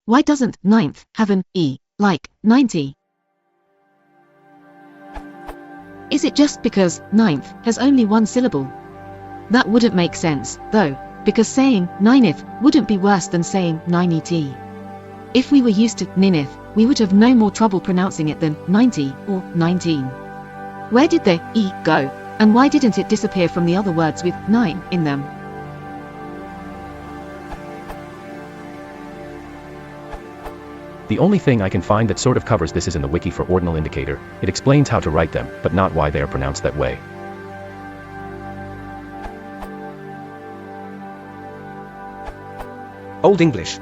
Why doesn't ninth have an E, like 90? Is it just because ninth has only one syllable? That wouldn't make sense, though, because saying nineth wouldn't be worse than saying 90. If we were used to nineth, we would have no more trouble pronouncing it than 90 or 19. Where did the E go, and why didn't it disappear from the other words with 9 in them? The only thing I can find that sort of covers this is in the wiki for ordinal indicator. It explains how to write them, but not why they are pronounced that way. Old English.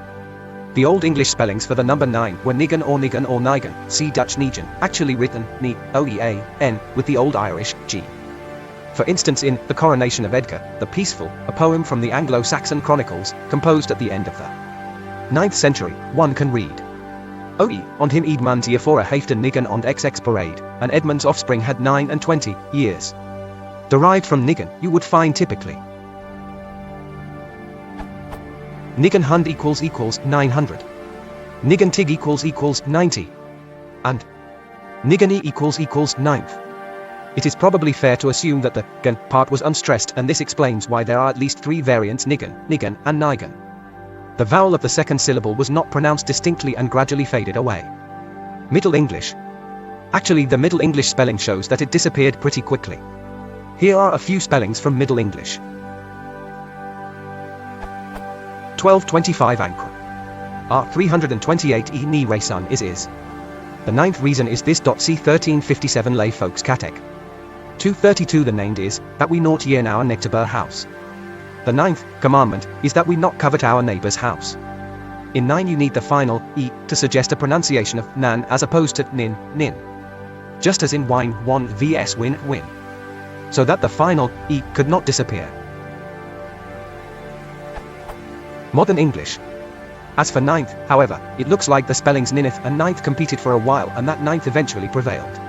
The Old English spellings for the number 9 were nigan or nigan, see Dutch negen, actually written ni, oea-n, with the Old Irish g. For instance, in The Coronation of Edgar, the Peaceful, a poem from the Anglo-Saxon Chronicles, composed at the end of the 9th century, one can read: Oe, on him Edmund Ephora Haften nigan und XX parade, and Edmund's offspring had 9 and 20 years. Derived from nigan, you would find typically nigan hund equals 900, nigan tig equals 90, and nigani equals ninth. It is probably fair to assume that the gan part was unstressed, and this explains why there are at least 3 variants nigan, and nigan. The vowel of the second syllable was not pronounced distinctly and gradually faded away. Middle English. Actually, the Middle English spelling shows that it disappeared pretty quickly. Here are a few spellings from Middle English. 1225 Ankrum. R328 E ni resun is. The 9th reason is this. C 1357 lay folks katek. 232 the named is, that we not ye in our nectar house. The 9th commandment is that we not covet our neighbor's house. In 9 you need the final E to suggest a pronunciation of nan as opposed to nin. Just as in wine, won vs win. So that the final E could not disappear. Modern English. As for 9th, however, it looks like the spellings nineth and 9th competed for a while, and that 9th eventually prevailed.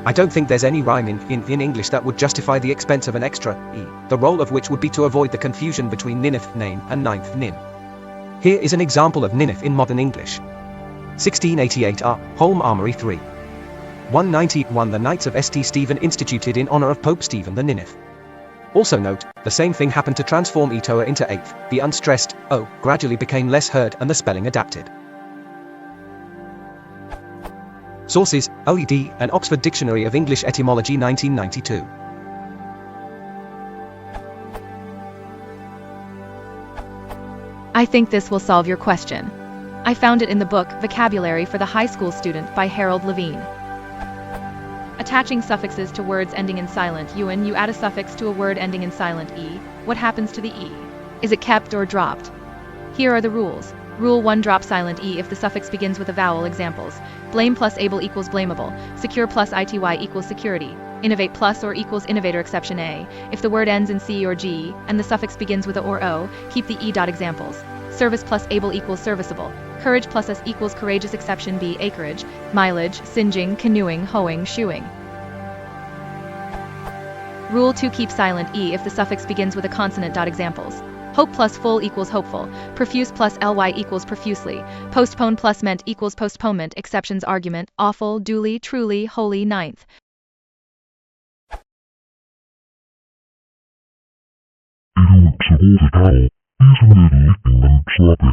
I don't think there's any rhyme in English that would justify the expense of an extra E, the role of which would be to avoid the confusion between nineth name and 9th nin. Here is an example of nineth in modern English. 1688 R. Holme Armory 3. 191 The Knights of St. Stephen instituted in honor of Pope Stephen the Nineth. Also note, the same thing happened to transform etoa into 8th, the unstressed O gradually became less heard and the spelling adapted. Sources, OED and Oxford Dictionary of English Etymology 1992. I think this will solve your question. I found it in the book Vocabulary for the High School Student by Harold Levine. Attaching suffixes to words ending in silent UN, you add a suffix to a word ending in silent E. What happens to the E? Is it kept or dropped? Here are the rules. Rule 1. Drop silent E if the suffix begins with a vowel. Examples: blame plus able equals blamable, secure plus ity equals security, innovate plus or equals innovator. Exception A. If the word ends in C or G, and the suffix begins with a or O, keep the E. Examples: service plus able equals serviceable, courage plus S equals courageous. Exception B. Acreage, mileage, singeing, canoeing, hoeing, shoeing. Rule 2. Keep silent E if the suffix begins with a consonant. Examples: hope plus full equals hopeful, profuse plus ly equals profusely, postpone plus meant equals postponement. Exceptions: argument, awful, duly, truly, holy. 9th. Idiot, så god vokal. Ligesom lidt liggende, men slappe.